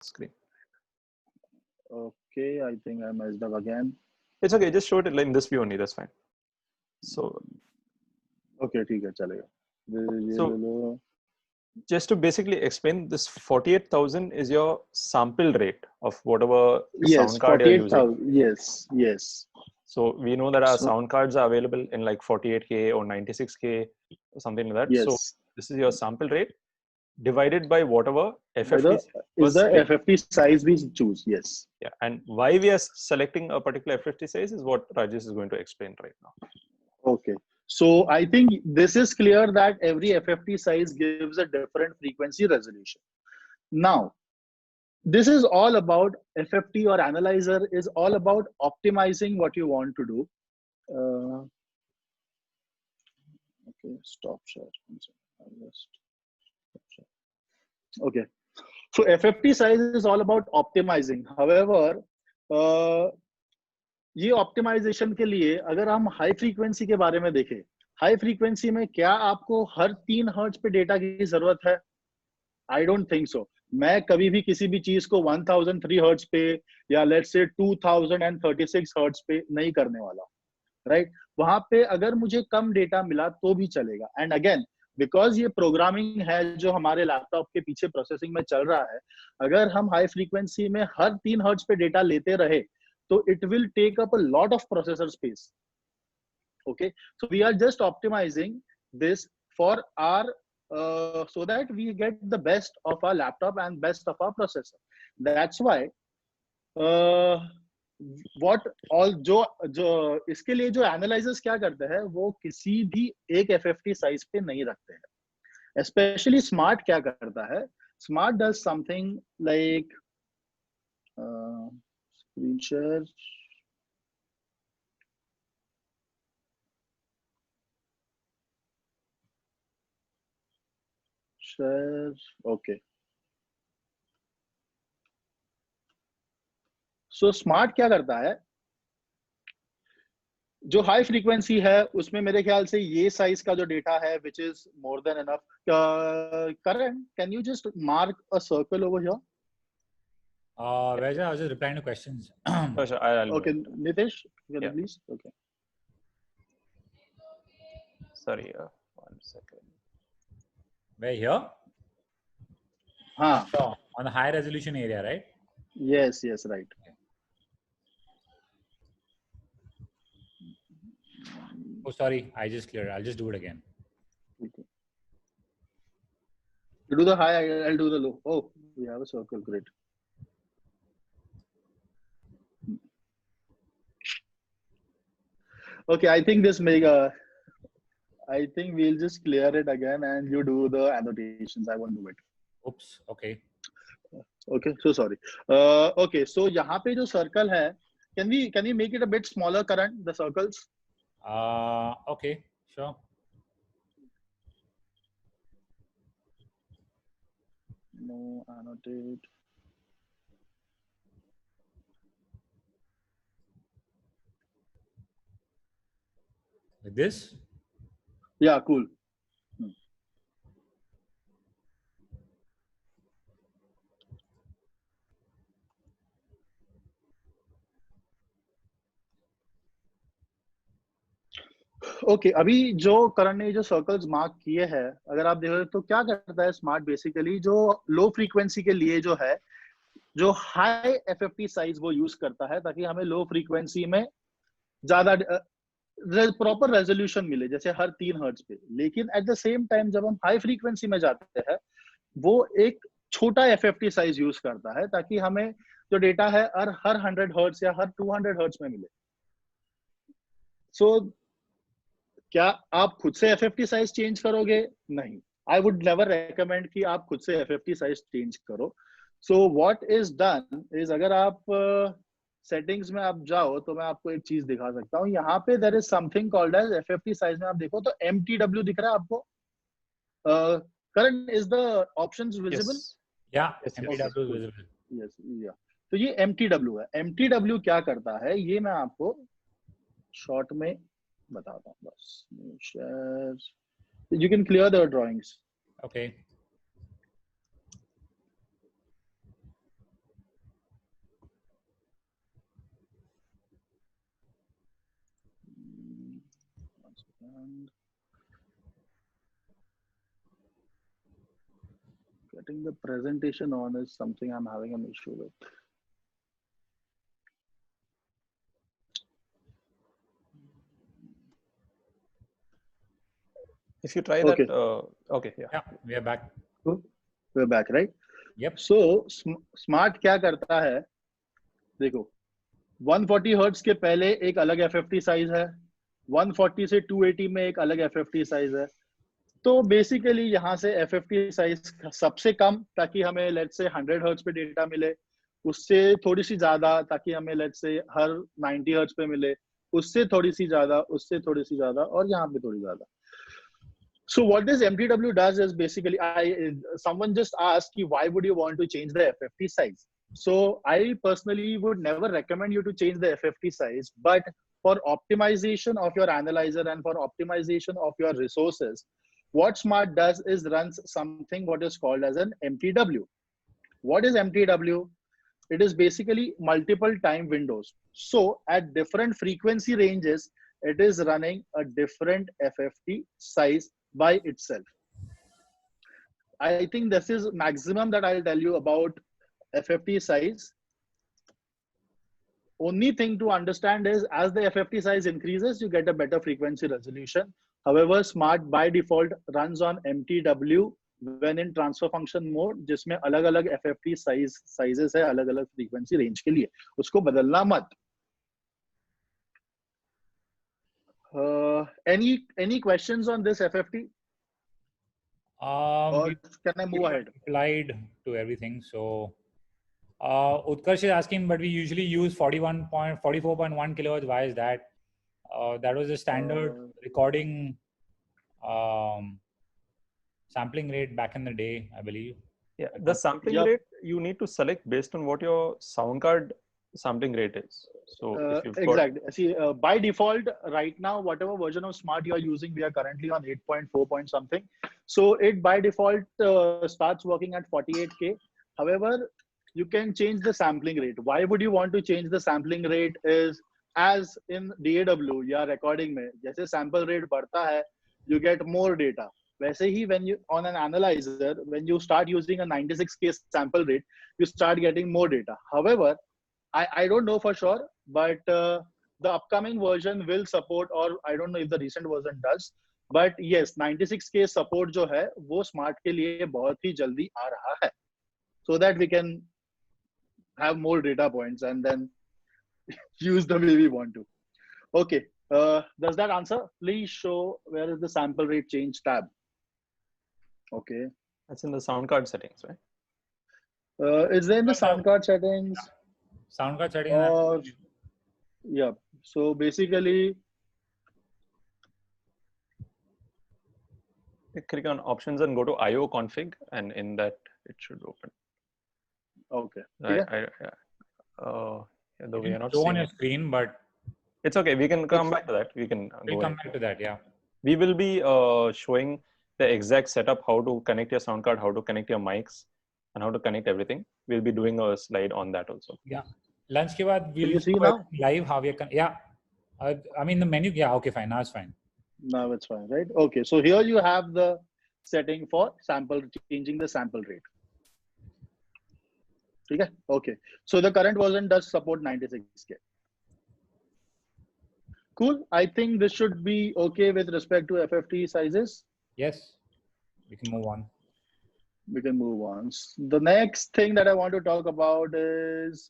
screen. Okay, I think I messed up again. It's okay. Just show it in this view only. That's fine. So. Okay, ठीक है चलेगा. So just to basically explain, this 48,000 is your sample rate of whatever sound card you're using. Yes. So we know that our sound cards are available in like 48K or 96K or something like that. Yes. So this is your sample rate divided by whatever FFT is the FFT size we choose. Yes. Yeah, and why we are selecting a particular FFT size is what Rajesh is going to explain right now. Okay. So I think this is clear that every FFT size gives a different frequency resolution. Now, this is all about FFT or analyzer is all about optimizing what you want to do. Okay, stop share. Okay. So FFT size is all about optimizing. However, ये optimisation के लिए अगर हम high frequency के बारे में देखें, high frequency में क्या आपको हर 3 हर्ट्ज पे डेटा की जरूरत है? I don't think so. मैं कभी भी किसी भी चीज को 1003 हर्ट्ज पे या लेट्स से 2036 हर्ट्ज पे नहीं करने वाला, राइट? वहां पे अगर मुझे कम डेटा मिला तो भी चलेगा. एंड अगेन बिकॉज ये प्रोग्रामिंग है जो हमारे लैपटॉप के पीछे प्रोसेसिंग में चल रहा है, अगर हम हाई फ्रीक्वेंसी में हर 3 हर्ट्ज पे डेटा लेते रहे so it will take up a lot of processor space. Okay, so we are just optimizing this for our so that we get the best of our laptop and best of our processor. That's why what all जो इसके लिए जो analysers क्या करते हैं, वो किसी भी एक FFT साइज पे नहीं रखते हैं. Especially स्मार्ट क्या करता है, smart does something like screen share. Share. Okay. So smart क्या करता है, जो हाई फ्रीक्वेंसी है उसमें मेरे ख्याल से ये साइज का जो डेटा है which is more than enough. Karan, can you just mark a circle over here? Raja, I was just replying to questions. Sure, I'll okay, Nitesh, can you please? Okay. Sorry, 1 second. Where here? So, on the high resolution area, right? Yes, right. Oh, sorry, I just cleared. I'll just do it again. Okay. You do the high, I'll do the low. Oh, we have a circle. Great. Okay, I think I think we'll just clear it again and you do the annotations. I won't do it. Oops. Okay. Okay, so sorry. Okay, so यहाँ पे जो circle है, can we make it a bit smaller, Karan, the circles? Okay, sure. No, annotate. Like this? Yeah, cool. Okay, अभी जो करण ने जो circles mark किए हैं, अगर आप देखो तो क्या करता है स्मार्ट बेसिकली, जो लो फ्रीक्वेंसी के लिए जो है, जो हाई एफएफटी साइज वो यूज करता है ताकि हमें लो फ्रीक्वेंसी में ज्यादा प्रॉपर रेजोल्यूशन मिले, जैसे हर 3 हर्ट्ज पे. लेकिन एट द सेम टाइम जब हम हाई फ्रीक्वेंसी में जाते हैं, वो एक छोटा एफएफटी साइज यूज करता है ताकि हमें जो डेटा है हर 100 हर्ट्ज या हर 200 हर्ट्ज में मिले. सो क्या आप खुद से एफएफटी साइज चेंज करोगे? नहीं. आई वुड नेवर रेकमेंड कि आप खुद से एफएफटी साइज चेंज करो. So what is done is, अगर आप सेटिंग्स में आप जाओ तो मैं आपको एक चीज दिखा सकता हूँ. यहाँ पे there is something called as FFT size में आप देखो तो MTW दिख रहा है आपको. Current, is the options visible? Yeah, MTW is visible. Yes, yeah. तो ये MTW है. MTW क्या करता है ये मैं आपको शॉर्ट में बताता हूँ बस. You can clear the drawings. Okay. And getting the presentation on is something I'm having an issue with. If you try Okay. that, okay, yeah. Yeah, we are back. We're back, right? Yep. So smart क्या करता है, देखो 140 hertz के पहले एक अलग FFT size है, 140 से 280 में एक अलग FFT साइज है. तो बेसिकली यहाँ से FFT साइज सबसे कम ताकि हमें लेट्स से 100 हर्ट्ज पे डेटा मिले, उससे थोड़ी सी ज्यादा ताकि हमें लेट्स से हर 90 हर्ट्ज पे मिले, उससे थोड़ी सी ज्यादा, उससे थोड़ी सी ज्यादा, और यहाँ पे थोड़ी ज्यादा. So what this MTW does is basically, someone just asked why would you want to change the FFT size? So I personally would never recommend you to change the FFT size, but for optimization of your analyzer and for optimization of your resources, what Smart does is runs something what is called as an MTW. What is MTW? It is basically multiple time windows. So at different frequency ranges, it is running a different FFT size by itself. I think this is maximum that I'll tell you about FFT size. Only thing to understand is as the FFT size increases, you get a better frequency resolution. However, Smart by default runs on MTW when in transfer function mode, जिसमें अलग-अलग FFT sizes है अलग-अलग frequency range के लिए, उसको बदलना मत. Any questions on this FFT? Or can I move ahead? Applied to everything. So Utkarsh is asking, but we usually use 44.1 kilohertz. Why is that? That was the standard recording sampling rate back in the day, I believe. Yeah, the sampling rate you need to select based on what your sound card sampling rate is. So if you've exactly. See, by default, right now, whatever version of Smart you are using, we are currently on 8.4 point something. So it by default starts working at 48K. However, you can change the sampling rate. Why would you want to change the sampling rate? Is as in DAW या recording में जैसे sample rate बढ़ता है, you get more data. वैसे ही when you on an analyzer, when you start using a 96K sample rate, you start getting more data. However, I don't know for sure, but the upcoming version will support, or I don't know if the recent version does, but yes, 96K support जो है वो Smart के लिए बहुत ही जल्दी आ रहा है, so that we can have more data points and then use the way we want to. Okay, does that answer? Please show where is the sample rate change tab. Okay, that's in the sound card settings, right? Is there in the sound card settings? Sound card settings. Yeah. So basically, click on options and go to IO config, and in that it should open. Okay. Though we are not show seeing on your it. screen, but it's okay. We can come back to that. We can we'll come back to that. Yeah. We will be showing the exact setup, how to connect your sound card, how to connect your mics, and how to connect everything. We'll be doing a slide on that also. Yeah. Lunch ke baad we'll you see now? live how we can. Yeah. I mean the menu. Yeah. Okay. Fine. Now it's fine. Now it's fine, right? Okay. So here you have the setting for sample, changing the sample rate. Okay. So the current version does support 96K. Cool. I think this should be okay with respect to FFT sizes. Yes. We can move on. We can move on. The next thing that I want to talk about is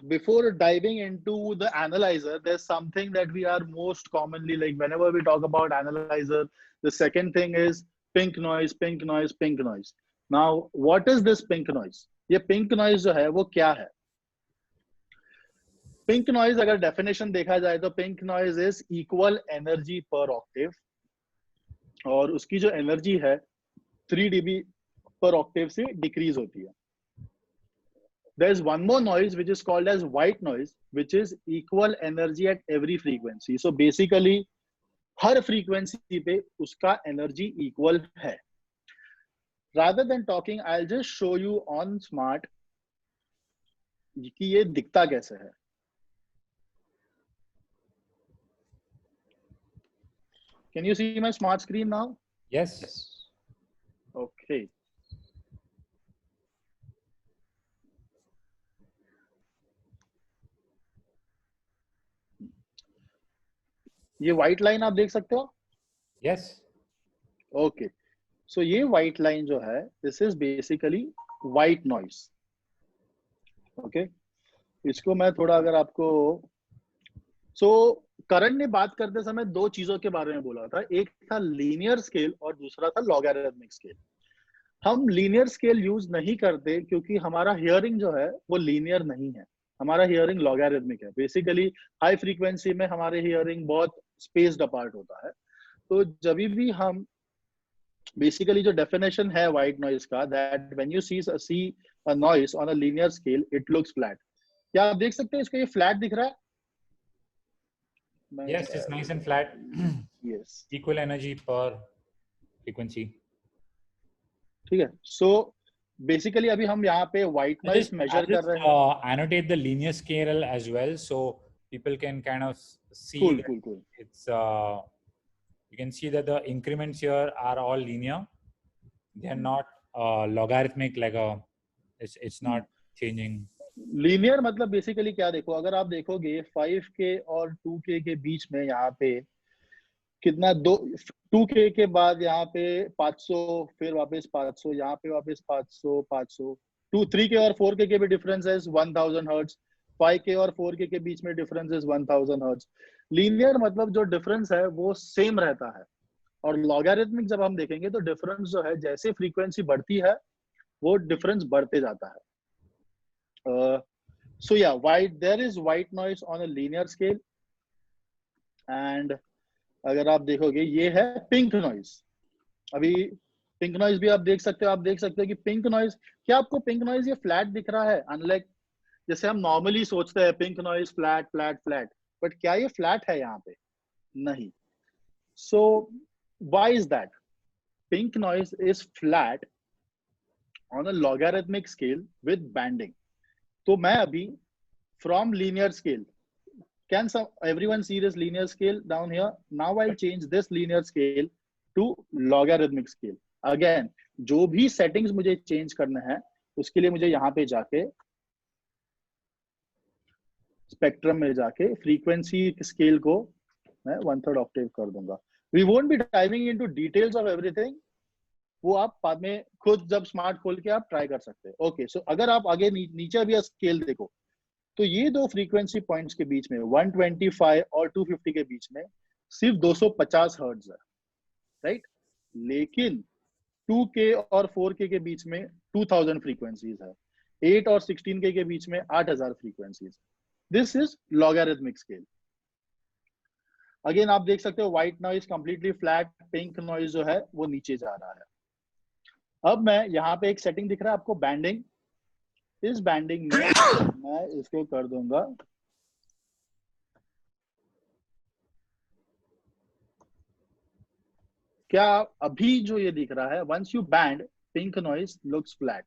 before diving into the analyzer, there's something that we are most commonly, like whenever we talk about analyzer, the second thing is pink noise, pink noise, pink noise. Now, what is this pink noise? ये pink noise जो है वो क्या है? Pink noise अगर definition देखा जाए तो pink noise is equal energy per octave, और उसकी जो energy है 3 dB per octave से decrease होती है. There's one more noise which is called as white noise, which is equal energy at every frequency. So basically, her frequency पे उसका energy equal है. Rather than talking, I'll just show you on Smart कि ये दिखता कैसे है. Can you see my smart screen now? Yes. Yes. Okay. ये white line आप देख सकते हो? Yes. Okay. So ये white line जो है, this is basically white noise. Okay. इसको मैं थोड़ा अगर आपको करण ने बात करते समय दो चीजों के बारे में बोला था, एक था लीनियर स्केल और दूसरा था लॉगरिथमिक स्केल। हम लीनियर स्केल यूज नहीं करते क्योंकि हमारा हियरिंग जो है वो लीनियर नहीं है, हमारा हियरिंग लॉगरिथमिक है। बेसिकली हाई फ्रीक्वेंसी में हमारे हियरिंग बहुत स्पेस्ड अपार्ट होता है। तो जब भी हम बेसिकली जो डेफिनेशन है व्हाइट नॉइज का, that when you see a noise on a linear scale it looks flat. क्या आप देख सकते हैं इसको, ये फ्लैट दिख रहा है? Yes, it's nice and flat. Yes. Equal energy per frequency. ठीक है। सो बेसिकली अभी हम यहाँ पे व्हाइट नॉइज मेजर कर रहे हैं। Annotate the linear scale as well, so people can kind of see. Cool. It's you can see that the increments here are all linear. They are not logarithmic, like it's not changing. Linear मतलब basically क्या, देखो अगर आप देखोगे 5K और 2K के बीच में यहाँ पे कितना, 2K के बाद यहाँ पे 500, फिर वापस 500, यहाँ पे वापस 500, 3K और 4K के भी डिफरेंस है 1000 हर्ट्ज, 5K और 4K के बीच में डिफरेंस है 1000 हर्ट्ज। लीनियर मतलब जो डिफरेंस है वो सेम रहता है, और लॉगरिथमिक जब हम देखेंगे तो डिफरेंस जो है जैसे फ्रीक्वेंसी बढ़ती है वो डिफरेंस बढ़ते जाता है। So yeah, there is white noise on a linear scale, and अगर आप देखोगे ये है पिंक नॉइज। अभी पिंक नॉइज भी आप देख सकते हो कि पिंक नॉइज, क्या आपको पिंक नॉइज ये फ्लैट दिख रहा है? अनलाइक जैसे हम नॉर्मली सोचते हैं पिंक नॉइज फ्लैट, बट क्या ये फ्लैट है यहाँ पे? नहीं। So why is that? Pink noise is flat on a logarithmic scale with banding. तो मैं अभी from linear scale, can everyone see this linear scale down here? Now I'll change this linear scale to logarithmic scale. Again, जो भी settings मुझे change करना है उसके लिए मुझे यहाँ पे जाके spectrum में जाके frequency scale को मैं 1/3 octave कर दूंगा। We won't be diving into details of everything, वो आप बाद में खुद जब स्मार्ट खोल के आप ट्राई कर सकते हैं। ओके, सो अगर आप आगे नीचे भी स्केल देखो तो ये दो फ्रीक्वेंसी पॉइंट्स के बीच में 125 और 250 के बीच में सिर्फ 250 हर्ट्ज है, राइट? लेकिन 2K और 4K के बीच में 2000 फ्रीक्वेंसीज है, 8 और 16K के बीच में 8000 frequencies. This is logarithmic scale. Again आप देख सकते हो white noise completely flat, pink noise जो है वो नीचे जा रहा है। अब मैं यहाँ पे एक सेटिंग दिख रहा है आपको, बैंडिंग। इस बैंडिंग में मैं इसको कर दूंगा क्या अभी जो ये दिख रहा है, once you band pink noise looks flat.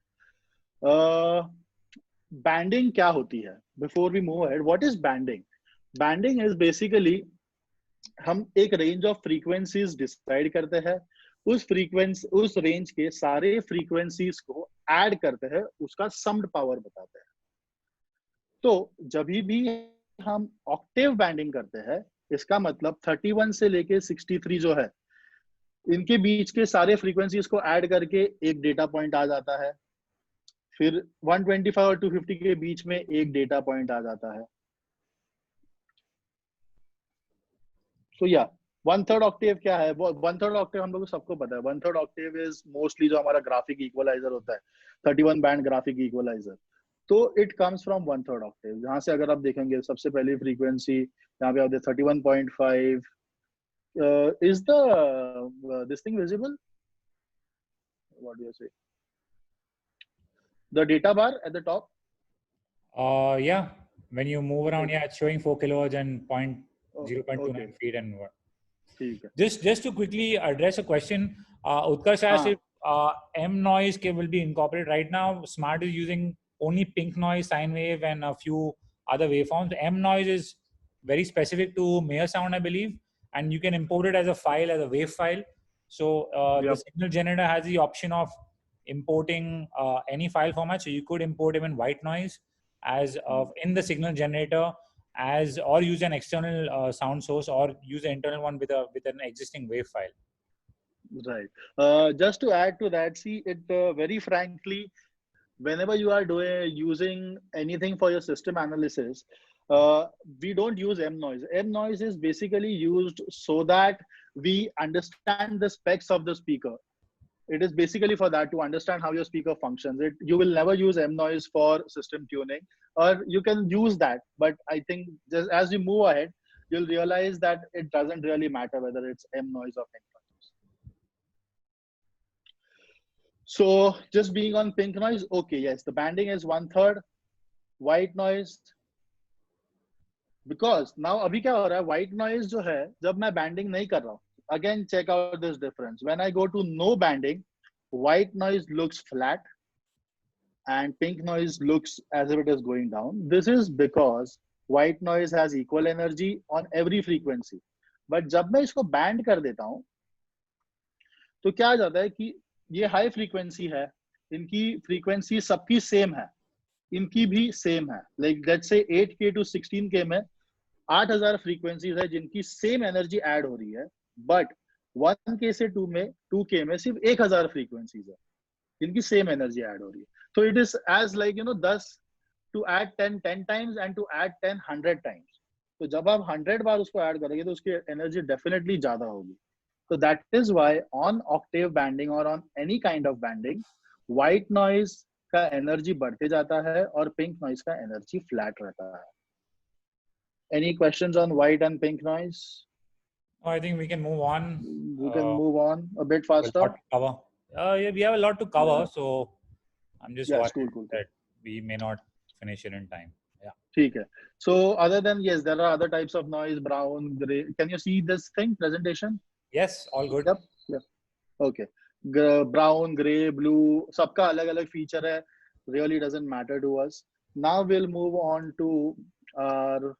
Banding क्या होती है? Before we move ahead, what is banding? Banding is basically हम एक रेंज ऑफ फ्रीक्वेंसीज डिसाइड करते हैं, उस रेंज के सारे फ्रीक्वेंसीज को ऐड करते हैं, उसका सम्ड पावर बताते हैं। तो जब भी हम ऑक्टेव बैंडिंग करते हैं, इसका मतलब 31 से लेके 63 जो है, इनके बीच के सारे फ्रीक्वेंसीज को ऐड करके एक डेटा पॉइंट आ जाता है। फिर 125 और 250 के बीच में एक डेटा पॉइंट आ जाता है। तो या 1/3 ऑक्टेव क्या है? वो 1/3 ऑक्टेव हम लोग को सबको पता है। 1/3 ऑक्टेव इज मोस्टली जो हमारा ग्राफिक इक्वलाइजर होता है, 31 बैंड ग्राफिक इक्वलाइजर, तो इट कम्स फ्रॉम 1/3 ऑक्टेव। जहां से अगर आप देखेंगे सबसे पहली फ्रीक्वेंसी यहाँ पे आप 31.5 is the this thing visible? What do you say? The data bar at the top? Yeah, when you move around, yeah, it's showing 4 kilohertz and 0.29 feet and what. Just to quickly address a question, Utkarsh asked if M noise will be incorporated. Right now, Smart is using only pink noise, sine wave, and a few other waveforms. M noise is very specific to Mayer Sound, I believe, and you can import it as a file, as a WAV file. So the signal generator has the option of importing any file format. So you could import even white noise as in the signal generator, as or use an external sound source, or use an internal one with an existing WAV file. Right. Just to add to that, see it very frankly, whenever you are using anything for your system analysis, we don't use M noise. M noise is basically used so that we understand the specs of the speaker. It is basically for that, to understand how your speaker functions. You will never use M noise for system tuning, or you can use that. But I think just as you move ahead, you'll realize that it doesn't really matter whether it's M noise or pink noise. So just being on pink noise, okay, yes, the banding is 1/3. White noise, because now अभी क्या हो रहा है, white noise जो है, जब मैं banding नहीं कर रहा हूँ, again check out this difference. When I go to no banding, white noise looks flat and pink noise looks as if it is going down. This is because white noise has equal energy on every frequency. But जब मैं इसको band कर देता हूँ, तो क्या आ जाता है कि ये high frequency है, इनकी frequency सबकी same है, इनकी भी same है. Like let's say 8K to 16K में 8000 frequencies है जिनकी same energy add हो रही है, but 1K से 2K में सिर्फ 1000 frequencies है जिनकी same energy add हो रही है. So it is as like 10 to add 10 times and to add 10 100 times. तो जब आप 100 बार उसको add करेंगे तो उसकी energy definitely ज़्यादा होगी. So that is why on octave banding or on any kind of banding, white noise का energy बढ़ते जाता है और pink noise का energy flat रहता है. Any questions on white and pink noise? Oh, I think we can move on. We can move on a bit faster. Cover. Yeah, we have a lot to cover, so I'm just worried cool. that we may not finish it in time. Yeah. ठीक है. So other than, yes, there are other types of noise, brown, gray. Can you see this thing, presentation? Yes, all good. Yep. Okay. Brown, gray, blue, सबका अलग-अलग feature है. Really doesn't matter to us. Now we'll move on to our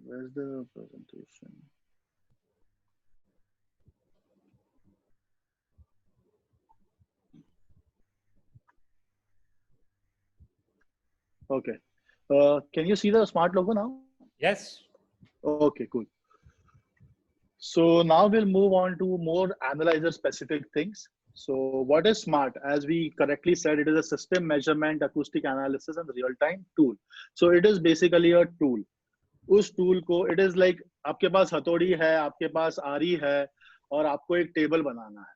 where's the presentation? Okay. Can you see the smart logo now? Yes. Okay, cool. So now we'll move on to more analyzer specific things. So what is smart? As we correctly said, it is a system measurement, acoustic analysis and real-time tool. So it is basically a tool. उस tool को, it is like आपके पास हथौड़ी है, आपके पास आरी है और आपको एक टेबल बनाना है.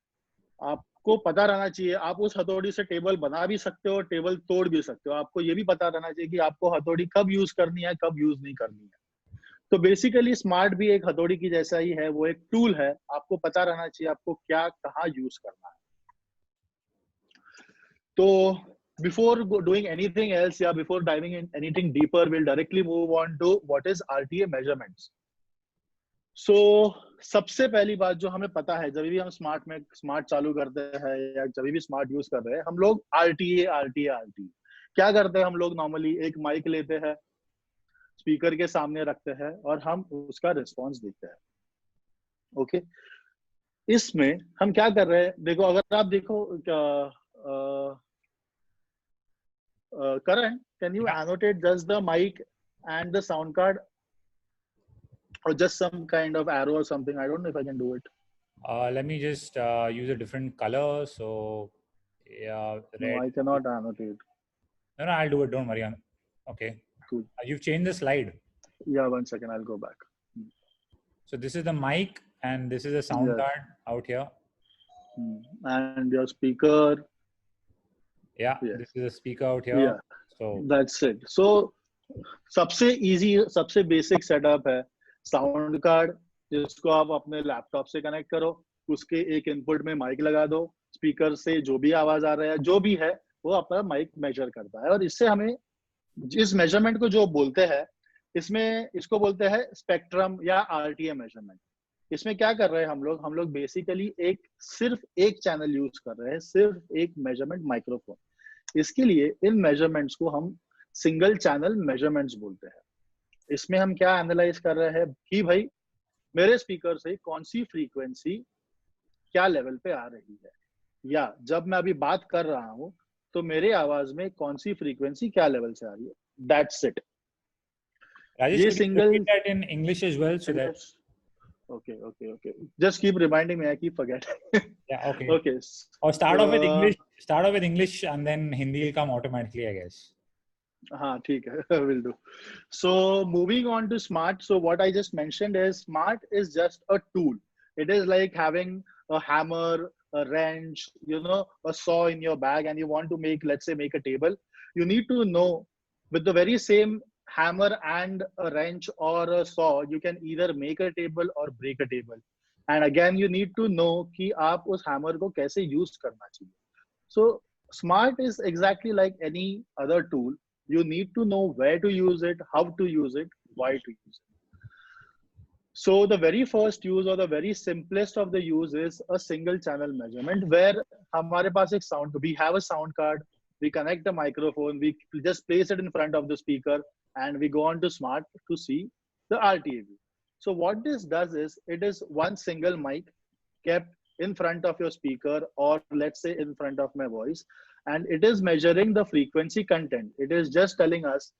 आपको पता रहना चाहिए आप उस हथौड़ी से टेबल बना भी सकते हो, टेबल तोड़ भी सकते हो. आपको ये भी पता रहना चाहिए कि आपको हथौड़ी कब यूज करनी है, कब यूज नहीं करनी है. तो बेसिकली स्मार्ट भी एक हथौड़ी की जैसा ही है, वो एक टूल है. आपको पता रहना चाहिए आपको क्या कहाँ यूज करना है. तो before doing anything else, before diving in anything deeper, we'll directly move on to what is RTA measurements. So सबसे पहली बात जो हमें पता है, जब भी हम स्मार्ट चालू करते हैं या जब भी स्मार्ट यूज कर रहे हैं, हम लोग RTA क्या करते हैं. हम लोग नॉर्मली एक माइक लेते हैं, स्पीकर के सामने रखते हैं और हम उसका रिस्पॉन्स देखते हैं. ओके, इसमें हम क्या कर रहे हैं, देखो अगर आप देखो Karan, can you annotate just the mic and the sound card, or just some kind of arrow or something? I don't know if I can do it. Let me just use a different color. So yeah, red. No, I cannot annotate. No, I'll do it. Don't worry. Okay. Cool. You've changed the slide. Yeah, 1 second. I'll go back. So this is the mic and this is a sound card out here. And your speaker. Yeah, this is a speaker out here. Yeah, so that's it. So सबसे easy, सबसे basic setup है sound card, जिसको आप अपने laptop से connect करो, उसके एक इनपुट में माइक लगा दो, स्पीकर से जो भी आवाज आ रहा है, जो भी है, वो अपना माइक मेजर करता है. और इससे हमें इस मेजरमेंट को जो बोलते हैं, इसमें इसको बोलते हैं स्पेक्ट्रम या RTA मेजरमेंट. इसमें क्या कर रहे हैं हम लोग बेसिकली सिर्फ एक चैनल यूज कर रहे हैं, सिर्फ एक मेजरमेंट माइक्रोफोन। इसके लिए इन मेजरमेंट्स को हम सिंगल चैनल मेजरमेंट्स बोलते हैं। इसमें हम क्या एनालाइज कर रहे हैं कि भाई मेरे स्पीकर से कौन सी फ्रीक्वेंसी क्या लेवल पे आ रही है, या जब मैं अभी बात कर रहा हूं तो मेरे आवाज में कौन सी फ्रीक्वेंसी क्या लेवल से आ रही है। That's it. ये single that in English as well so that okay just keep reminding me, I keep forgetting. Yeah, okay or start off with English and then Hindi will come automatically, I guess. हाँ ठीक है, will do. So moving on to smart, so what I just mentioned is smart is just a tool. It is like having a hammer, a wrench, you know, a saw in your bag, and you want to make, let's say, make a table. You need to know with the very same hammer and a wrench or a saw, you can either make a table or break a table. And again, you need to know कि आप उस hammer को कैसे use करना चाहिए. So smart is exactly like any other tool. You need to know where to use it, how to use it, why to use it. So the very first use or the very simplest of the use is a single channel measurement, where हमारे पास एक sound, we have a sound card, we connect the microphone, we just place it in front of the speaker, and we go on to smart to see the RTA view. So what this does is, it is one single mic kept in front of your speaker, or let's say in front of my voice, and it is measuring the frequency content. It is just telling us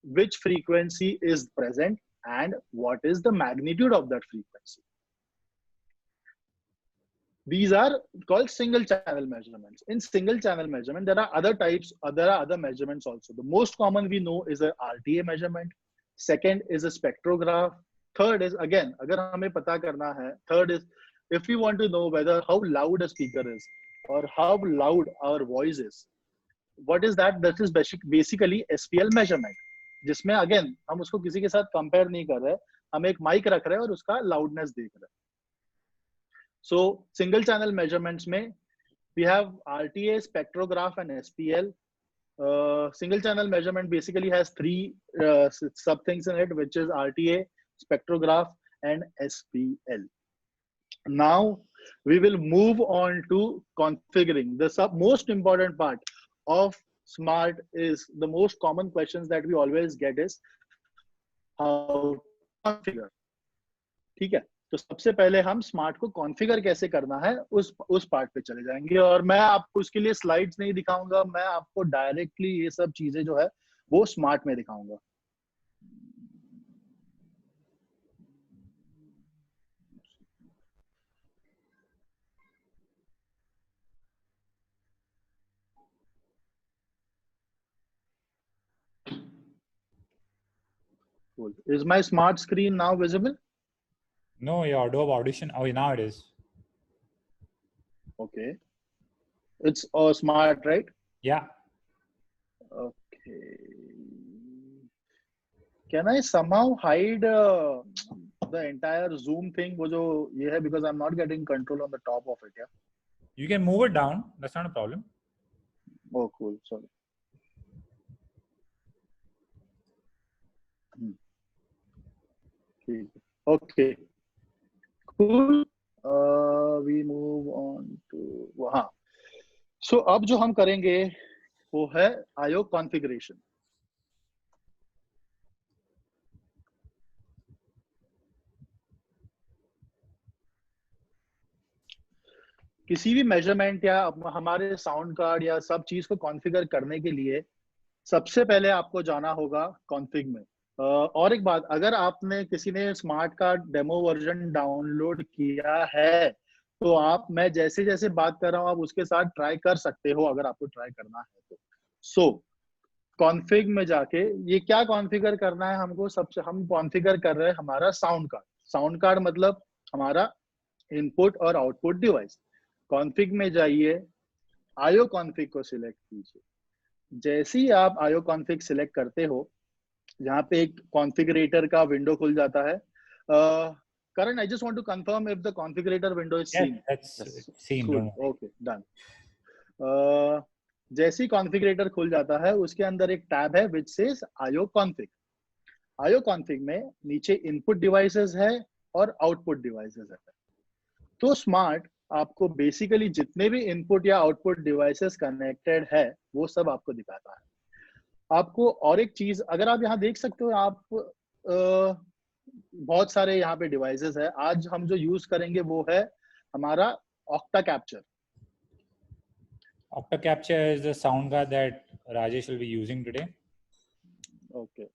which frequency is present and what is the magnitude of that frequency. These are called single channel measurements. In single channel measurement, there are other types, there are other measurements also. The most common we know is a RTA measurement. Second is a spectrograph. Third is, again, agar hame pata karna hai, third is if we want to know whether how loud a speaker is or how loud our voice is. What is that? That is basically SPL measurement, जिसमें again हम उसको किसी के साथ compare नहीं कर रहे, हम एक mic रख रहे हैं और उसका loudness देख रहे हैं. So single channel measurements में we have RTA, spectrograph and SPL. Single channel measurement basically has three sub things in it, which is RTA, spectrograph and SPL. Now we will move on to configuring. The most important part of smart is, the most common questions that we always get is how to configure. ठीक है, तो सबसे पहले हम smart को configure कैसे करना है उस पार्ट पे चले जाएंगे, और मैं आपको उसके लिए स्लाइड्स नहीं दिखाऊंगा, मैं आपको डायरेक्टली ये सब चीजें जो है वो स्मार्ट में दिखाऊंगा. Is my smart screen now visible? No, your Adobe Audition. Oh, now it is. Okay. It's smart, right? Yeah. Okay. Can I somehow hide the entire Zoom thing? वो जो ये है, because I'm not getting control on the top of it. Yeah. You can move it down. That's not a problem. Oh, cool. Sorry. Okay. Cool. We move on to हाँ. So अब जो हम करेंगे वो है IO configuration. किसी भी measurement या हमारे साउंड कार्ड या सब चीज को कॉन्फ़िगर करने के लिए सबसे पहले आपको जाना होगा कॉन्फ़िग में. और एक बात, अगर आपने किसी ने smart card demo version download किया है तो मैं जैसे जैसे बात कर रहा हूँ आप उसके साथ ट्राई कर सकते हो, अगर आपको ट्राई करना है तो. सो कॉन्फ़िग में जाके ये क्या कॉन्फ़िगर करना है हमको, सबसे हम कॉन्फ़िगर कर रहे हैं हमारा साउंड कार्ड. साउंड कार्ड मतलब हमारा इनपुट और आउटपुट डिवाइस. कॉन्फ़िग में जाइए, आईओ कॉन्फ़िग को सिलेक्ट कीजिए. जैसे ही आप आईओ कॉन्फ़िग सिलेक्ट करते हो, यहाँ पे एक कॉन्फ़िगरेटर का विंडो खुल जाता है. Karan, I just want to confirm if the configurator window is seen. That's seen. Cool. Okay, done. जैसे ही कॉन्फ़िगरेटर खुल जाता है, उसके अंदर एक टैब है which says IO config. IO config में नीचे इनपुट डिवाइसेस है, 3 डिवाइसेस है, एक माइक है, एक स्पीकर है, एक माउस है. 3 डिवाइसेस है, 3 इनपुट डिवाइसेस है, 3 आउटपुट डिवाइसेस है. 3 इनपुट डिवाइसेस है, 3 आउटपुट डिवाइसेस है. जैसे ही कॉन्फ़िगरेटर खुल जाता है उसके अंदर एक टैब है which says IO config. IO config में नीचे इनपुट डिवाइसेस है, और आउटपुट डिवाइसेस है। तो स्मार्ट आपको बेसिकली जितने भी इनपुट या आउटपुट डिवाइसेस कनेक्टेड है वो सब आपको दिखाता है। आपको और एक चीज अगर आप यहाँ देख सकते हो, आप बहुत सारे यहाँ पे डिवाइसेस है। आज हम जो यूज करेंगे वो है हमारा octa capture. Octa Capture is the sound card that Rajesh will be using today. Okay.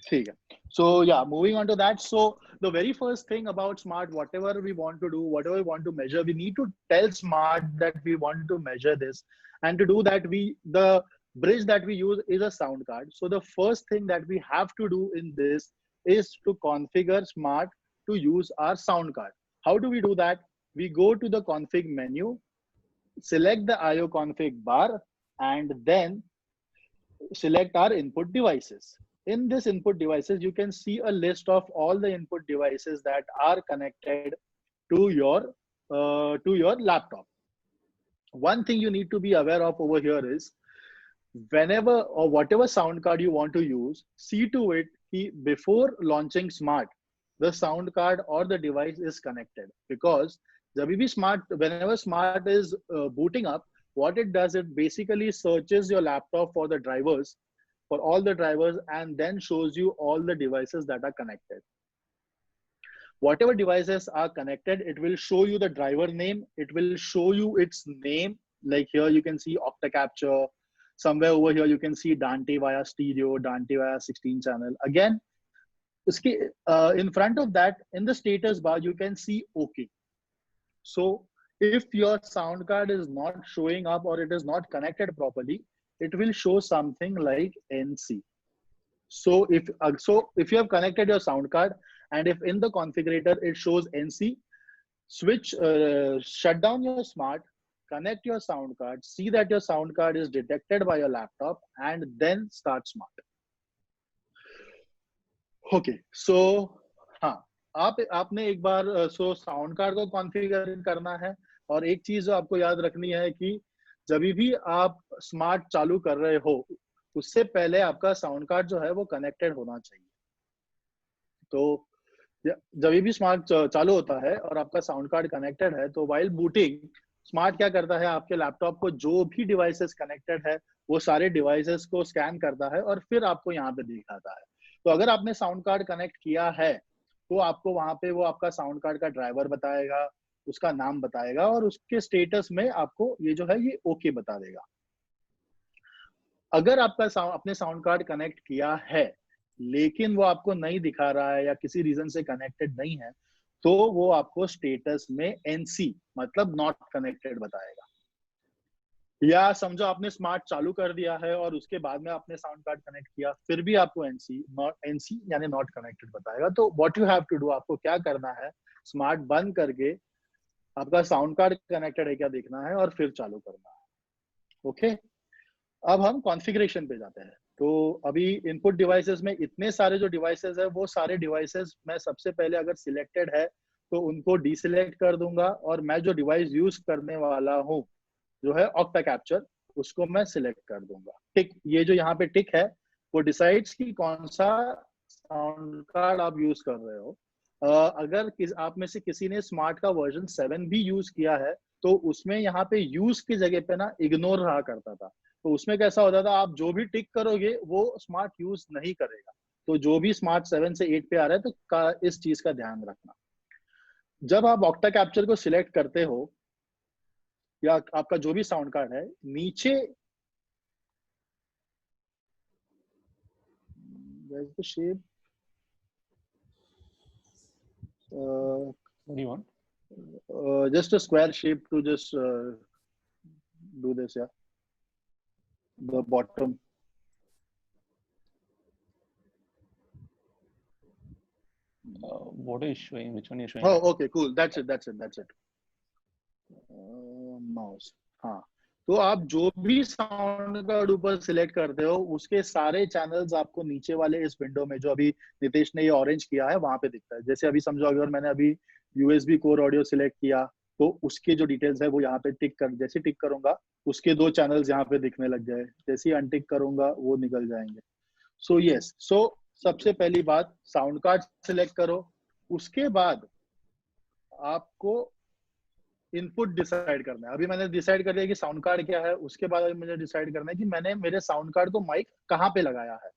ठीक है. So yeah, moving on to that. So the very first thing about smart, whatever we want to do, whatever we want to measure, we need to tell smart that we want to measure this. And to do that, the bridge that we use is a sound card. So the first thing that we have to do in this is to configure smart to use our sound card. How do we do that? We go to the config menu, select the IO config bar, and then select our input devices. In this input devices, you can see a list of all the input devices that are connected to your laptop. One thing you need to be aware of over here is whenever or whatever sound card you want to use, see to it that before launching smart, the sound card or the device is connected, because whenever smart is booting up, what it does, it basically searches your laptop for the drivers, for all the drivers, and then shows you all the devices that are connected. Whatever devices are connected, it will show you the driver name. It will show you its name. Like here, you can see Octa Capture. Somewhere over here, you can see Dante via stereo, Dante via 16 channel. Again, in front of that, in the status bar, you can see OK. So if your sound card is not showing up or it is not connected properly, it will show something like NC. So if you have connected your sound card, and if in the configurator it shows NC, shut down your smart, connect your sound card, see that your sound card is detected by your laptop, and then start smart. Okay, so आपने एक बार sound card को configure करना है, और एक चीज जो आपको याद रखनी है कि जब भी आप स्मार्ट चालू कर रहे हो, उससे पहले आपका साउंड कार्ड जो है वो कनेक्टेड होना चाहिए। तो जब भी स्मार्ट चालू होता है और आपका साउंड कार्ड कनेक्टेड है, तो वाइल बूटिंग स्मार्ट क्या करता है, आपके लैपटॉप को जो भी डिवाइसेस कनेक्टेड है वो सारे डिवाइसेस को स्कैन करता है और फिर आपको यहाँ पे दिखाता है। तो अगर आपने साउंड कार्ड कनेक्ट किया है तो आपको वहां पे वो आपका साउंड कार्ड का ड्राइवर बताएगा, उसका नाम बताएगा, और उसके स्टेटस में आपको ये जो है ये ओके बता देगा। अगर आपका अपने साउंड कार्ड कनेक्ट किया है लेकिन वो आपको नहीं दिखा रहा है या किसी रीजन से कनेक्टेड नहीं है, तो वो आपको स्टेटस में NC मतलब नॉट कनेक्टेड बताएगा। या समझो आपने स्मार्ट चालू कर दिया है और उसके बाद में आपने साउंड कार्ड कनेक्ट किया, फिर भी आपको NC यानी नॉट कनेक्टेड बताएगा। तो what you have to do, आपको क्या करना है, स्मार्ट बंद करके आपका साउंड कार्ड कनेक्टेड है क्या देखना है और फिर चालू करना है। ओके, अब हम कॉन्फ़िगरेशन पे जाते हैं। तो अभी इनपुट डिवाइसेस में इतने सारे जो डिवाइसेस है, वो सारे डिवाइसेस मैं सबसे पहले अगर सिलेक्टेड है तो उनको डीसिलेक्ट कर दूंगा, और मैं जो डिवाइस यूज करने वाला हूँ जो है ऑक्टा कैप्चर, उसको मैं सिलेक्ट कर दूंगा। टिक, ये जो यहाँ पे टिक है वो डिसाइड्स कि कौन सा साउंड कार्ड आप यूज कर रहे हो। अगर आप में से किसी ने स्मार्ट का वर्जन 7 भी यूज किया है तो उसमें यहाँ पे यूज की जगह पे ना इग्नोर रहा करता था। तो उसमें कैसा होता था, आप जो भी टिक करोगे वो स्मार्ट यूज नहीं करेगा। तो जो भी स्मार्ट 7 से 8 पे आ रहा है तो इस चीज का ध्यान रखना। जब आप ऑक्टा कैप्चर को सिलेक्ट करते हो या आपका जो भी साउंड कार्ड है, नीचे where's the shape? What do you want? Just a square shape to just do this, yeah. The bottom. What is showing? Which one is showing? Oh, okay, cool. That's it. Mouse. हाँ, तो आप जो भी sound card ऊपर select करते हो उसके सारे चैनल्स आपको नीचे वाले इस विंडो में, जो अभी नितेश ने ये ऑरेंज किया है, वहां पे दिखता है। जैसे अभी समझो अगर मैंने अभी USB कोर ऑडियो सिलेक्ट किया तो उसके जो डिटेल्स है वो यहाँ पे जैसे टिक करूंगा उसके 2 चैनल्स यहाँ पे दिखने लग जाए, जैसे अनटिक करूंगा वो निकल जाएंगे। सो यस, सो सबसे पहली बात साउंड कार्ड सिलेक्ट करो, उसके बाद आपको इनपुट डिसाइड करना है। अभी मैंने डिसाइड कर लिया कि साउंड कार्ड क्या है, उसके बाद अभी मुझे डिसाइड करना है कि मैंने मेरे साउंड कार्ड को माइक कहाँ पे लगाया है।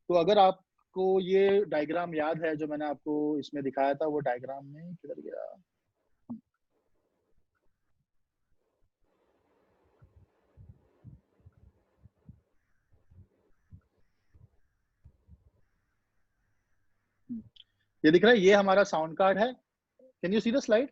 तो अगर आपको ये डायग्राम याद है जो मैंने आपको इसमें दिखाया था, वो डायग्राम में किधर गया, ये दिख रहा है, ये हमारा साउंड कार्ड है। Can you see the slide?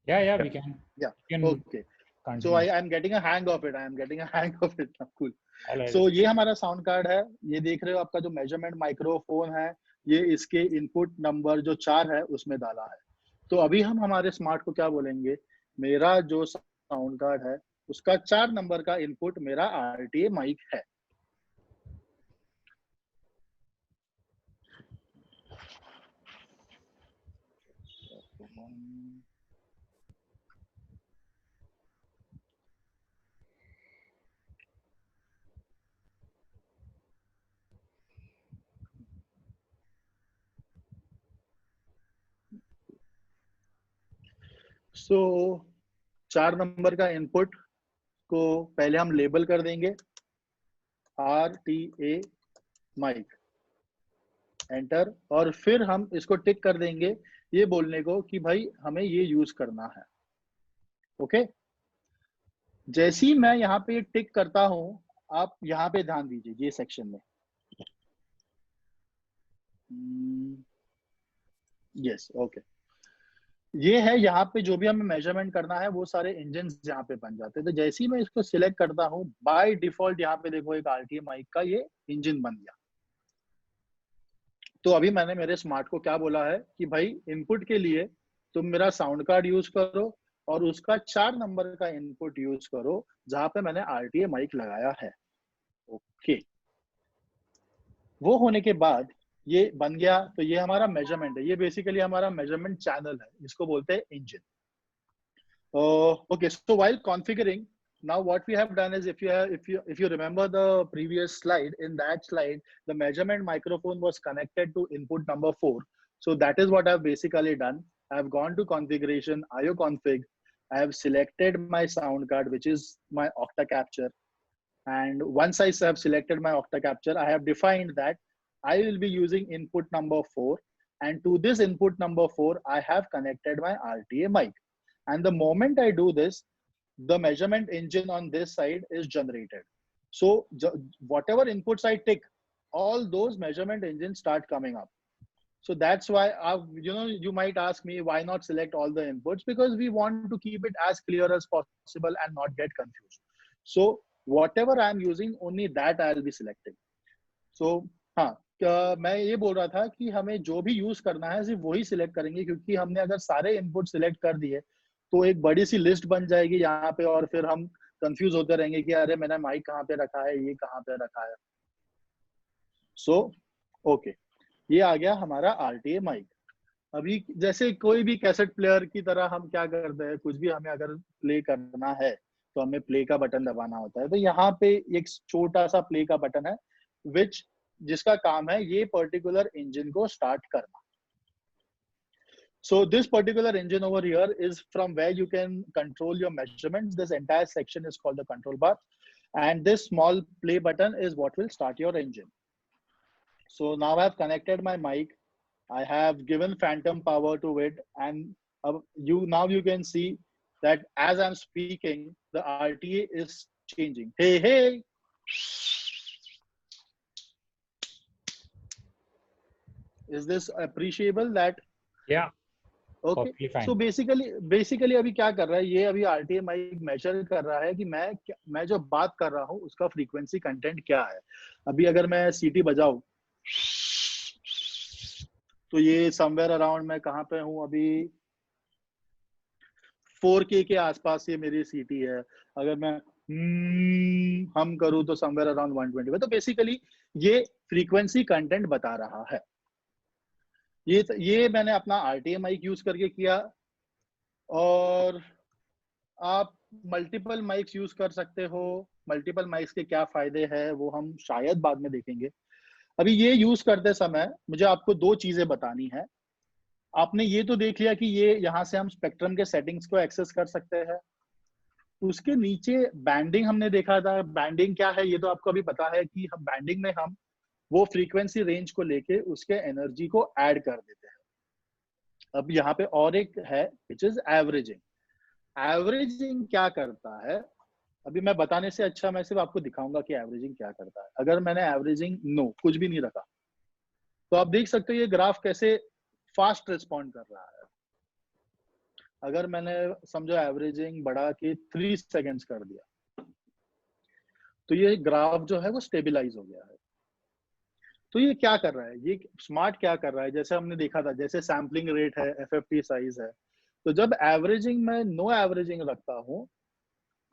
Yeah, we can. Yeah. You can Okay. continue. So I am getting a hang of it. I am getting a hang of it. Cool. All right. So ये हमारा sound card है। ये देख रहे हो आपका जो measurement microphone है, ये इसके इनपुट नंबर जो 4 है उसमें डाला है। तो अभी हम हमारे स्मार्ट को क्या बोलेंगे, मेरा जो साउंड कार्ड है उसका 4 नंबर का इनपुट मेरा RTA माइक है। सो 4 नंबर का इनपुट को पहले हम लेबल कर देंगे RTA माइक, एंटर, और फिर हम इसको टिक कर देंगे ये बोलने को कि भाई हमें ये यूज करना है। ओके, जैसे ही मैं यहाँ पे टिक करता हूं, आप यहाँ पे ध्यान दीजिए ये सेक्शन में, यस ओके, ये है यहाँ पे जो भी हमें मेजरमेंट करना है वो सारे इंजन यहाँ पे बन जाते हैं। तो जैसे ही मैं इसको सिलेक्ट करता हूँ, बाय डिफॉल्ट यहाँ पे देखो एक RTA माइक का ये इंजन बन गया। तो अभी मैंने मेरे स्मार्ट को क्या बोला है कि भाई इनपुट के लिए तुम मेरा साउंड कार्ड यूज करो और उसका 4 नंबर का इनपुट यूज करो जहां पे मैंने RTA माइक लगाया है। ओके, वो होने के बाद ये बन गया। तो ये हमारा मेजरमेंट है, ये बेसिकली हमारा मेजरमेंट चैनल है, इसको बोलते हैं engine. Okay, so while configuring, now what we have done is, if you remember the previous slide, in that slide the measurement microphone was connected to input number 4. So that is what I've basically done. I've gone to configuration, IO config, I have selected my sound card, which is my octa capture, and once I have selected my octa capture, I have defined that I will be using input number 4, and to this input number 4 I have connected my RTA mic. And the moment I do this, the measurement engine on this side is generated. So whatever inputs I tick, all those measurement engines start coming up. So that's why you might ask me why not select all the inputs, because we want to keep it as clear as possible and not get confused. So whatever I'm using, only that I'll be selecting. So हाँ, मैं ये बोल रहा था कि हमें जो भी यूज करना है सिर्फ वही सिलेक्ट करेंगे, क्योंकि हमने अगर सारे इनपुट सिलेक्ट कर दिए तो एक बड़ी सी लिस्ट बन जाएगी यहाँ पे, और फिर हम कंफ्यूज होते रहेंगे कि अरे मैंने माइक कहाँ पे रखा है, ये कहाँ पे रखा है। सो ओके, ये आ गया हमारा RTA माइक। अभी जैसे कोई भी कैसेट प्लेयर की तरह हम क्या करते हैं, कुछ भी हमें अगर प्ले करना है तो हमें प्ले का बटन दबाना होता है। तो यहाँ पे एक छोटा सा प्ले का बटन है जिसका काम है ये पर्टिकुलर इंजन को स्टार्ट करना। So this particular engine over here is from where you can control your measurements. This entire section is called the control bar, and this small play button is what will start your engine. So now I have connected my mic, I have given phantom power to it, and you can see that as I'm speaking, the RTA is changing. Hey. Is this appreciable? That yeah. Okay, so basically अभी क्या कर रहा है, ये अभी RTA mic major कर रहा है कि मैं जो बात कर रहा हूँ उसका फ्रीक्वेंसी कंटेंट क्या है। अभी अगर मैं सीटी बजाऊं तो ये समवेयर अराउंड मैं कहाँ पे हूँ अभी, 4K के आसपास ये मेरी सीटी है। अगर मैं हम करूँ तो समवेयर अराउंड 120 तो बेसिकली ये फ्रीक्वेंसी कंटेंट बता रहा है। ये मैंने अपना RTA माइक यूज करके किया, और आप मल्टीपल माइक्स यूज कर सकते हो। मल्टीपल माइक्स के क्या फायदे हैं वो हम शायद बाद में देखेंगे। अभी ये यूज करते समय मुझे आपको दो चीजें बतानी है। आपने ये तो देख लिया कि ये यहाँ से हम स्पेक्ट्रम के सेटिंग्स को एक्सेस कर सकते हैं। उसके नीचे बैंडिंग हमने देखा था। बैंडिंग क्या है ये तो आपको अभी पता है कि हम बैंडिंग में हम वो फ्रीक्वेंसी रेंज को लेके उसके एनर्जी को ऐड कर देते हैं। अब यहाँ पे और एक है विच इज एवरेजिंग। एवरेजिंग क्या करता है, अभी मैं बताने से अच्छा मैं सिर्फ आपको दिखाऊंगा कि एवरेजिंग क्या करता है। अगर मैंने एवरेजिंग कुछ भी नहीं रखा तो आप देख सकते हो ये ग्राफ कैसे फास्ट रिस्पॉन्ड कर रहा है। अगर मैंने समझो एवरेजिंग बढ़ा के 3 सेकेंड्स कर दिया तो ये ग्राफ जो है वो स्टेबलाइज हो गया है। तो ये क्या कर रहा है, ये स्मार्ट क्या कर रहा है, जैसे हमने देखा था जैसे सैम्पलिंग रेट है, एफएफटी साइज है, तो जब एवरेजिंग में नो एवरेजिंग रखता हूं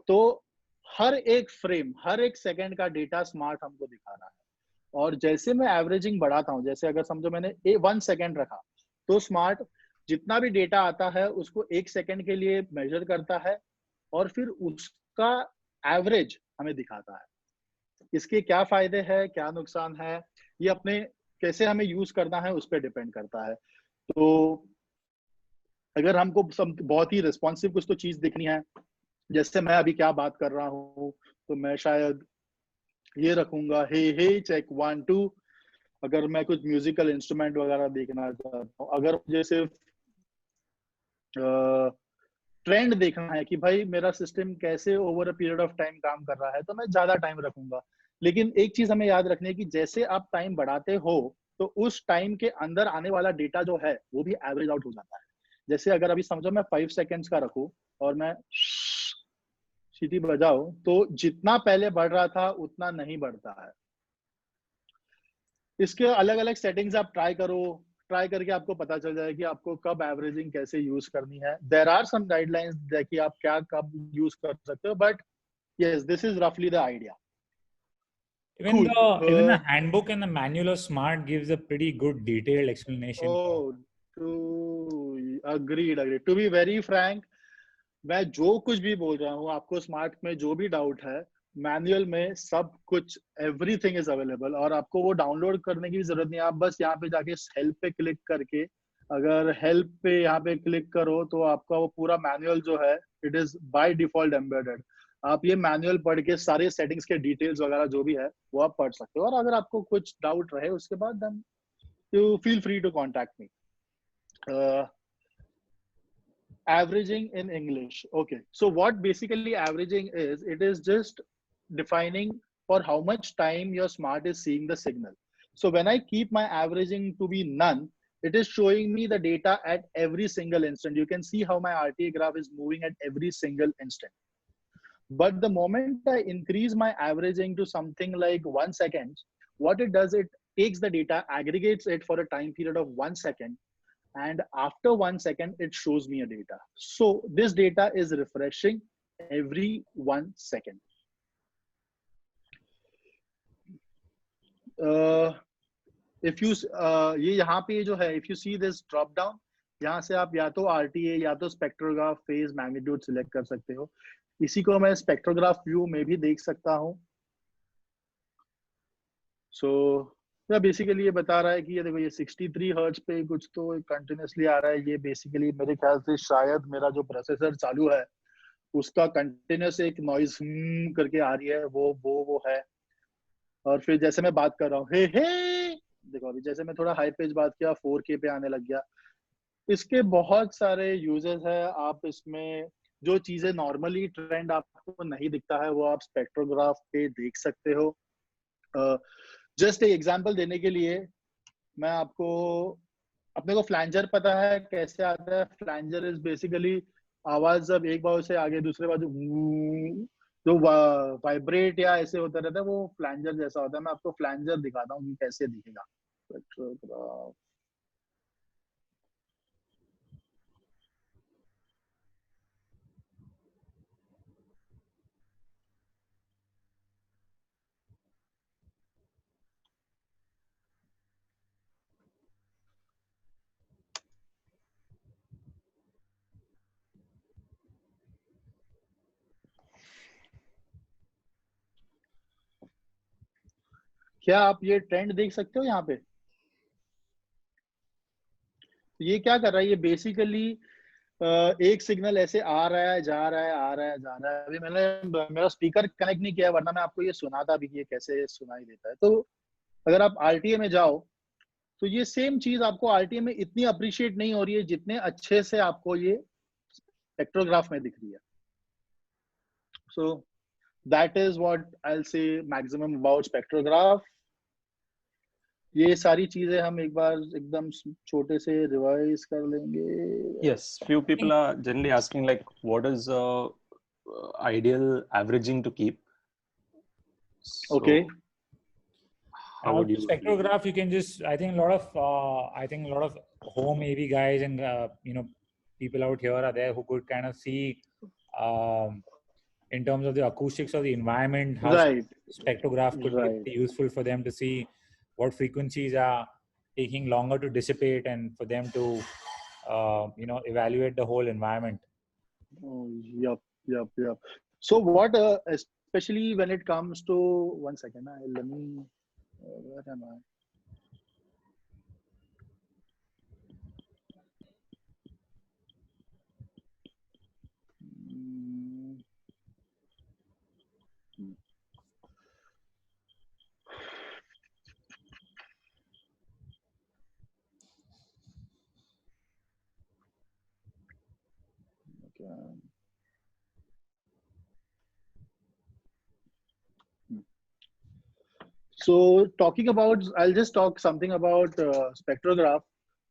तो हर एक फ्रेम हर एक सेकंड का डेटा स्मार्ट हमको दिखा रहा है। और जैसे मैं एवरेजिंग बढ़ाता हूं, जैसे अगर समझो मैंने 1 सेकंड रखा तो स्मार्ट जितना भी डेटा आता है उसको 1 सेकंड के लिए मेजर करता है और फिर उसका एवरेज हमें दिखाता है। इसके क्या फायदे हैं क्या नुकसान है ये अपने कैसे हमें यूज करना है उस पर डिपेंड करता है। तो अगर हमको बहुत ही रिस्पॉन्सिव कुछ तो चीज दिखनी है, जैसे मैं अभी क्या बात कर रहा हूँ, तो मैं शायद ये रखूंगा हे हे चेक 1 2। अगर मैं कुछ म्यूजिकल इंस्ट्रूमेंट वगैरह देखना चाहता हूँ, अगर मुझे सिर्फ ट्रेंड देखना है कि भाई मेरा सिस्टम कैसे over a period of time काम कर रहा है, तो मैं ज्यादा टाइम रखूंगा। लेकिन एक चीज हमें याद रखनी है कि जैसे आप टाइम बढ़ाते हो तो उस टाइम के अंदर आने वाला डेटा जो है वो भी एवरेज आउट हो जाता है। जैसे अगर अभी समझो मैं 5 सेकेंड्स का रखूं और मैं सीटी बजाओ तो जितना पहले बढ़ रहा था उतना नहीं बढ़ता है। इसके अलग अलग सेटिंग्स आप ट्राई करो, ट्राई करके आपको पता चल जाए कि आपको कब एवरेजिंग कैसे यूज करनी है। देयर आर सम गाइडलाइंस कि आप क्या कब यूज कर सकते हो, बट यस दिस इज रफली the idea. Even the handbook and the manual of Smart gives a pretty good detailed explanation. Agreed. To be very frank, मैं जो कुछ भी बोल रहा हूँ आपको स्मार्ट में जो भी डाउट है मैनुअल में सब कुछ एवरीथिंग इज अवेलेबल और आपको वो डाउनलोड करने की भी जरूरत नहीं है। आप बस यहाँ पे जाके हेल्प पे क्लिक करके, अगर हेल्प पे यहाँ पे क्लिक करो तो आपका वो पूरा मैनुअल जो है it is by default embedded. आप ये मैनुअल पढ़ के सारे सेटिंग्स के डिटेल्स वगैरह जो भी है वो आप पढ़ सकते हो। और अगर आपको कुछ डाउट रहे उसके बाद then you feel free to contact me. Averaging in English. Okay, so what basically averaging is, it is just defining for how much time your smart is seeing the signal. So when I keep my averaging to be none, it is showing me the data at every single instant. You can see how my RTA graph is moving at every single instant. But the moment I increase my averaging to something like 1 second, what it does, it takes the data, aggregates it for a time period of 1 second, and after 1 second it shows me a data. So this data is refreshing every 1 second. If you ये यहाँ पे जो है, if you see this drop down, यहाँ से आप या तो RTA या तो स्पेक्ट्रोग्राफ फेज मैग्नीट्यूड सिलेक्ट कर सकते हो। इसी को मैं स्पेक्ट्रोग्राफ व्यू में भी देख सकता हूँ। सो बेसिकली ये बता रहा है कि ये देखो ये 63 हर्ट्ज पे कुछ तो कंटिन्यूसली आ रहा है। ये बेसिकली मेरे ख्याल से शायद मेरा जो प्रोसेसर चालू है उसका कंटिन्यूस एक नॉइज करके आ रही है, वो है। और फिर जैसे मैं बात कर रहा हूँ हे देखो अभी जैसे मैं थोड़ा हाई पेज बात किया 4K पे आने लग गया। इसके बहुत सारे यूजेस है। आप इसमें जो चीजें नॉर्मली ट्रेंड आपको नहीं दिखता है वो आप स्पेक्ट्रोग्राफ पे देख सकते हो। जस्ट एक एग्जांपल देने के लिए मैं आपको, अपने को फ्लैंजर पता है कैसे आता है। फ्लैंजर इज बेसिकली आवाज जब एक बाजू से आगे दूसरे बाजू जो वाइब्रेट या ऐसे होता रहता है वो फ्लैंजर जैसा होता है। मैं आपको फ्लैंजर दिखाता हूँ कि कैसे दिखेगा। क्या आप ये ट्रेंड देख सकते हो यहाँ पे? ये क्या कर रहा है, ये बेसिकली एक सिग्नल ऐसे आ रहा है, जा रहा है, आ रहा है, जा रहा है। अभी मैंने मेरा स्पीकर कनेक्ट नहीं किया, वरना मैं आपको ये सुनाता भी कि ये कैसे सुनाई देता है। तो अगर आप आरटीए में जाओ तो ये सेम चीज आपको आरटीए में इतनी अप्रिशिएट नहीं हो रही है जितने अच्छे से आपको ये स्पेक्ट्रोग्राफ में दिख रही है। So that is what I will say maximum about spectrograph. ये सारी चीजें हम एक बार एकदम छोटे से रिवाइज कर लेंगे। Yes, few people are generally asking like, what is ideal averaging to keep? So, okay. How would you spectrograph? You can just, I think a lot of home AV guys and people out here are there who could kind of see in terms of the acoustics of the environment how spectrograph could be useful for them to see what frequencies are taking longer to dissipate and for them to evaluate the whole environment. Yep. So what especially when it comes to, one second, let me, where am I? So talking about, I'll just talk something about spectrograph,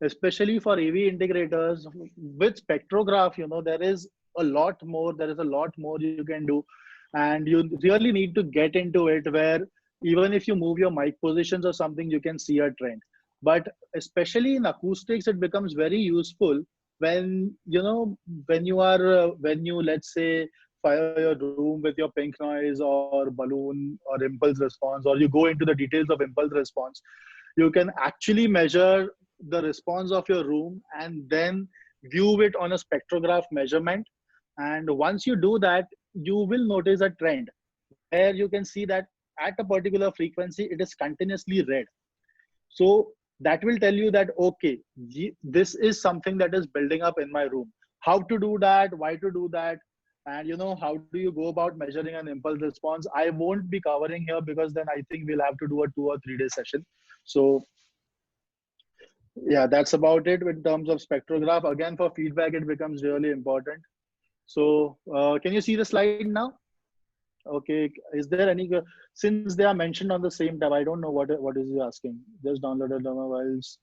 especially for AV integrators. With spectrograph, there is a lot more. There is a lot more you can do, and you really need to get into it. Where even if you move your mic positions or something, you can see a trend. But especially in acoustics, it becomes very useful when when you let's say fire your room with your pink noise or balloon or impulse response, or you go into the details of impulse response, you can actually measure the response of your room and then view it on a spectrograph measurement. And once you do that, you will notice a trend where you can see that at a particular frequency, it is continuously red. So that will tell you that, okay, this is something that is building up in my room. How to do that, why to do that, and how do you go about measuring an impulse response, I won't be covering here, because then I think we'll have to do a 2 or 3 day session. So yeah, that's about it in terms of spectrograph. Again, for feedback, it becomes really important. So can you see the slide now? Okay, is there any, since they are mentioned on the same tab, I don't know what is he asking. Just downloaded the mobiles.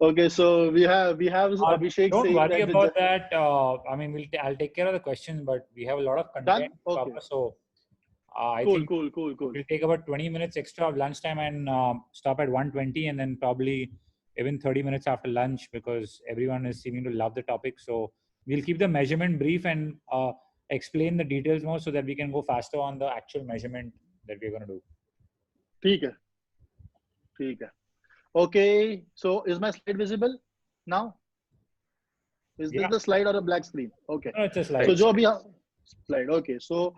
Okay, so we have Abhishek. Don't worry about that. I mean, I'll take care of the questions, but we have a lot of content to cover. So I think cool. We'll take about 20 minutes extra of lunchtime and stop at 1:20, and then probably even 30 minutes after lunch, because everyone is seeming to love the topic. So we'll keep the measurement brief and explain the details more so that we can go faster on the actual measurement that we're going to do. ठीक है. Okay, so is my slide visible now? Is this the slide or a black screen? Okay. No, it's a slide. So slide. Okay. So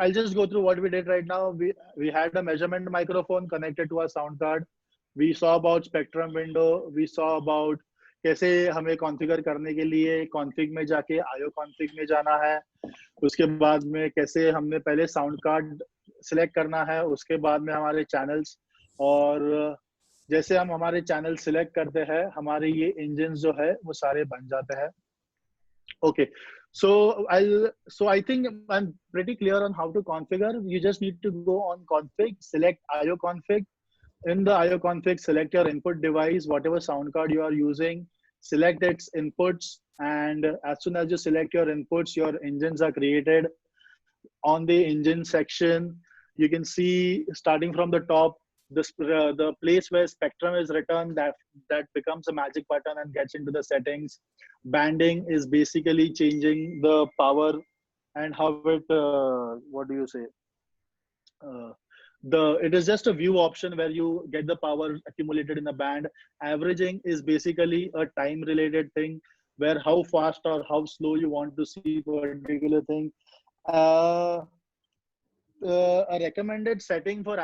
I'll just go through what we did right now. We had a measurement microphone connected to our sound card. We saw about spectrum window. We saw about कैसे हमें configure करने के लिए config में जाके आयो config में जाना है. उसके बाद में कैसे हमने पहले साउंड कार्ड सिलेक्ट करना है, उसके बाद में हमारे चैनल्स, और जैसे हम हमारे चैनल सिलेक्ट करते हैं, हमारे ये इंजन जो है वो सारे बन जाते हैं. Okay, so I think I'm pretty clear on how to configure. You just need to go on config, select IO config. In the IO config, select your input device, whatever sound card you are using, select its inputs, and as soon as you select your inputs, your engines are created. On the engine section, you can see starting from the top, the place where spectrum is written, that becomes a magic button and gets into the settings. Banding is basically changing the power and how it, what do you say? It is just a view option where you get the power accumulated in the band. Averaging is basically a time related thing, where how fast or how slow you want to see a particular thing. A recommended setting for